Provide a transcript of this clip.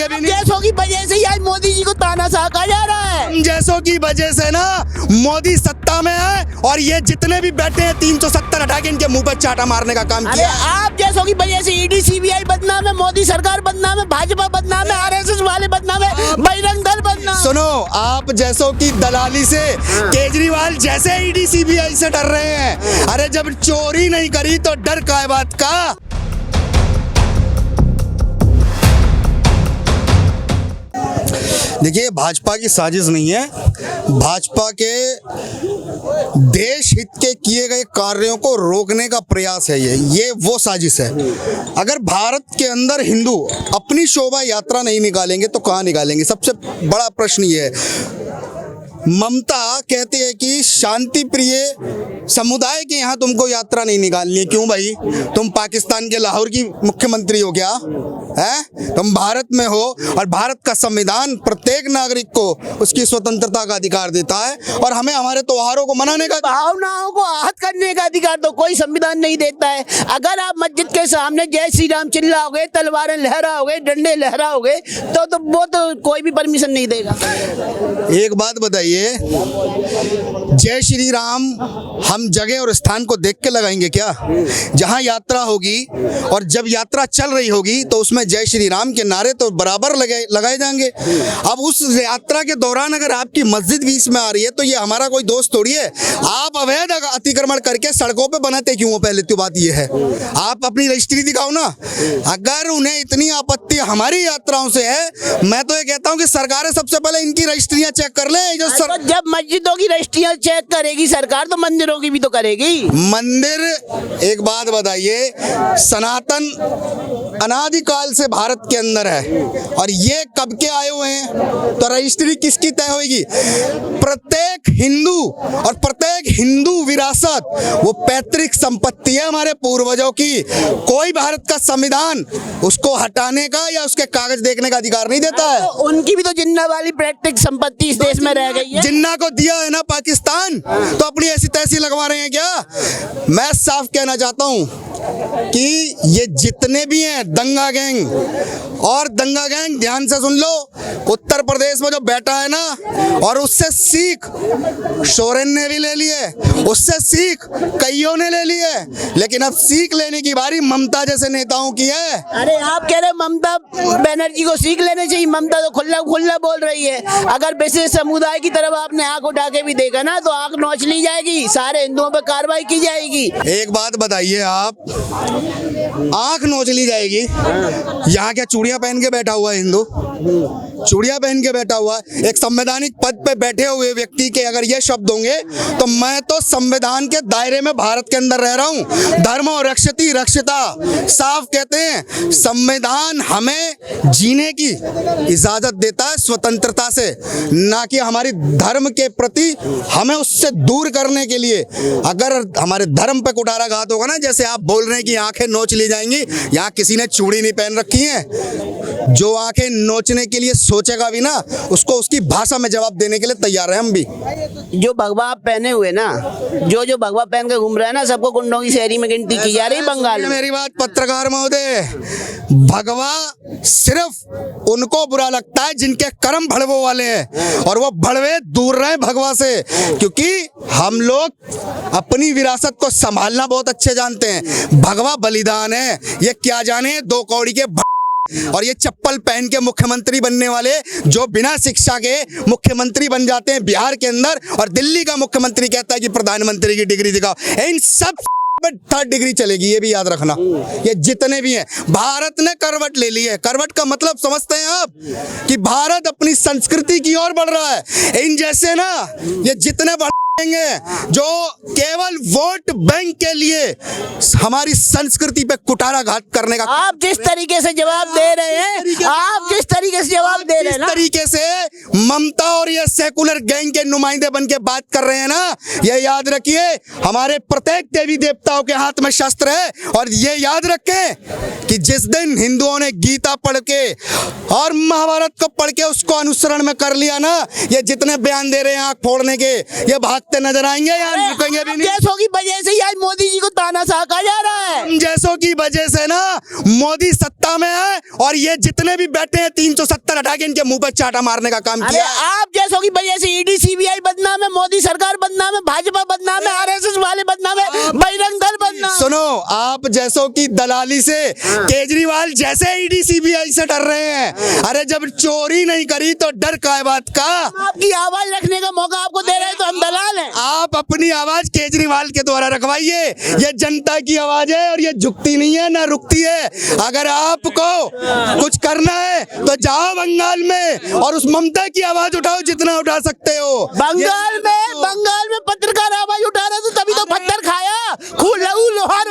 रुकेंगे भी नहीं। जैसों की वजह से ही आज मोदी जी को तानाशाह कहा जा रहा है। जैसों की वजह से ना मोदी सत्ता में है और ये जितने भी बैठे हैं 370 हटा के इनके मुंह पर चाटा मारने का काम अरे किया। आप जैसों की वजह से ईडी सीबीआई बदनाम है, मोदी सरकार बदनाम है, भाजपा बदनाम है, आरएसएस वाले बदनाम है, बजरंग दल बदनाम। सुनो, आप जैसों की दलाली से केजरीवाल जैसे ईडी सीबीआई से डर रहे हैं। अरे जब चोरी नहीं करी तो डर काय बात का। देखिए, भाजपा की साजिश नहीं है, भाजपा के देश हित के किए गए कार्यों को रोकने का प्रयास है। ये वो साजिश है। अगर भारत के अंदर हिंदू अपनी शोभा यात्रा नहीं निकालेंगे तो कहाँ निकालेंगे? सबसे बड़ा प्रश्न ये है। ममता कहती है कि शांति प्रिय समुदाय के यहाँ तुमको यात्रा नहीं निकालनी है। क्यों भाई? तुम पाकिस्तान के लाहौर की मुख्यमंत्री हो क्या? है तुम भारत में हो और भारत का संविधान प्रत्येक नागरिक को उसकी स्वतंत्रता का अधिकार देता है और हमें हमारे त्योहारों को मनाने का, भावनाओं को आहत करने का अधिकार तो कोई संविधान नहीं देता है। अगर आप मस्जिद के सामने जय श्री राम चिल्लाओगे, तलवारें लहराओगे, डंडे लहराओगे तो वो तो कोई भी परमिशन नहीं देगा। एक बात बताइए, जय श्री राम हम जगह और स्थान को देख के लगाएंगे क्या? जहां यात्रा होगी और जब यात्रा चल रही होगी तो उसमें जय श्री राम के नारे तो बराबर लगाए जाएंगे। अब उस यात्रा के दौरान अगर आपकी मस्जिद बीच में आ रही है तो ये हमारा कोई दोस्त थोड़ी है। आप अवैध अतिक्रमण करके सड़कों पे बनाते क्यों हो? पहले तो बात ये है, आप अपनी रजिस्ट्री दिखाओ ना। अगर उन्हें इतनी आपत्ति हमारी यात्राओं से है, मैं तो ये कहता हूँ कि सरकारें सबसे पहले इनकी रजिस्ट्रियां चेक कर लें। जो तो जब मस्जिदों की रजिस्ट्रियां चेक करेगी सरकार तो मंदिरों की भी तो करेगी। मंदिर, एक बात बताइए, सनातन अनादिकाल से भारत के अंदर है और ये कब के आए हुए हैं तो रजिस्ट्री किसकी तय होगी? प्रत्येक हिंदू और प्रत्येक हिंदू विरासत वो पैतृक संपत्ति है हमारे पूर्वजों की। कोई भारत का संविधान उसको हटाने का या उसके कागज देखने का अधिकार नहीं देता है। तो उनकी भी तो जिन्ना वाली पैतृक संपत्ति इस देश में रह गई है। जिन्ना को दिया है ना पाकिस्तान, तो अपनी ऐसी तैसी लगवा रहे हैं क्या? मैं साफ कहना चाहता हूं कि ये जितने भी हैं दंगा गैंग, और दंगा गैंग ध्यान से सुन लो, उत्तर प्रदेश में जो बैठा है ना, और उससे सीख सोरेन ने भी ले लिए, उससे सीख कईयों ने ले लिए, लेकिन अब सीख लेने की बारी ममता जैसे नेताओं की है। अरे आप कह रहे ममता बनर्जी को सीख लेने चाहिए? ममता तो खुल्ला खुल्ला बोल रही है। अगर विशेष समुदाय की तरफ आपने आंख उठा के भी देखा ना तो आंख नोच ली जाएगी, सारे हिंदुओं पर कार्रवाई की जाएगी। एक बात बताइए, आप आंख नोच ली जाएगी? यहाँ क्या चूड़ियां पहन के बैठा हुआ है हिंदू? चूड़ियां पहन के बैठा हुआ है? एक संवैधानिक पद पे बैठे हुए व्यक्ति के अगर ये शब्द होंगे तो मैं तो संविधान के दायरे में भारत के अंदर रह रहा हूँ। धर्म और रक्षति रक्षिता साफ कहते हैं। संविधान हमें जीने की इजाजत देता है स्वतंत्रता से, ना कि हमारी धर्म के प्रति हमें उससे दूर करने के लिए। अगर हमारे धर्म पे कुठाराघात होगा ना, जैसे आप बोल रहे हैं कि आंखें नोच ली जाएंगी, यहाँ किसी ने चूड़ी नहीं पहन रखी है। जो आंखें नोचने के लिए सोचेगा भी ना, उसको उसकी भाषा में जवाब देने के लिए तैयार है हम भी। जो भगवा आप पहने हुए ना, जो भगवा पहन के घूम रहा है ना, सबको गुंडों की शहरी में गिनती की जा रही है बंगाल में। मेरी बात पत्रकार महोदय, भगवा सिर्फ उनको बुरा लगता है जिनके कर्म भड़वों वाले हैं, और वो भड़वे दूर रहे भगवा से, क्योंकि हम लोग अपनी विरासत को संभालना बहुत अच्छे जानते हैं। भगवा बलिदान है, ये क्या जाने दो कौड़ी के और ये चप्पल पहन के मुख्यमंत्री बनने वाले जो बिना शिक्षा के मुख्यमंत्री बन जाते हैं बिहार के अंदर, और दिल्ली का मुख्यमंत्री कहता है कि प्रधानमंत्री की डिग्री दिखाओ। इन सब में 3rd डिग्री चलेगी, ये भी याद रखना। ये जितने भी हैं, भारत ने करवट ले ली है। करवट का मतलब समझते हैं आप कि भारत अपनी संस्कृति की ओर बढ़ रहा है। इन जैसे ना ये जितने जो केवल वोट बैंक के लिए हमारी संस्कृति पे कुठाराघात करने का, आप जिस तरीके से जवाब दे रहे हैं, आप जिस तरीके से जवाब दे रहे हैं ना, तरीके से ममता और ये सेकुलर गैंग के नुमाइंदे बन के बात कर रहे हैं ना, ये याद रखिए, हमारे प्रत्येक देवी देवताओं के हाथ में शस्त्र है। और ये याद रखें कि जिस दिन हिंदुओं ने गीता पढ़ के और महाभारत को पढ़ के उसको अनुसरण में कर लिया ना, ये जितने बयान दे रहे हैं आंख फोड़ने के, ये भागते नजर आएंगे, यार रुकेंगे भी नहीं। जैसों की वजह से आज मोदी जी को तानाशाह कहा जा रहा है। जैसों की वजह से ना मोदी सत्ता में है और ये जितने भी बैठे हैं 370 हटा के इनके मुंह पर चाटा मारने का काम अरे किया। आप जैसों की वजह से ईडी सीबीआई बदनाम है, मोदी सरकार बदनाम है, भाजपा बदनाम है, आरएसएस वाले बदनाम है, बजरंग दल बदनाम। सुनो, आप जैसों की दलाली से केजरीवाल जैसे ईडी सीबीआई से डर रहे हैं। अरे जब चोरी नहीं करी तो डर का बात का। आपकी आवाज रखने का मौका आपको दे रहे हैं तो हम दलाल हैं। आप अपनी आवाज केजरीवाल के द्वारा रखवाइए। ये जनता की आवाज है और ये झुकती नहीं है ना रुकती है। अगर आपको कुछ करना है तो जाओ बंगाल में और उस ममता की आवाज उठाओ जितना उठा सकते हो। बंगाल में पत्रकार आवाज उठा रहा था तभी तो पत्थर खाया। लहू लोहार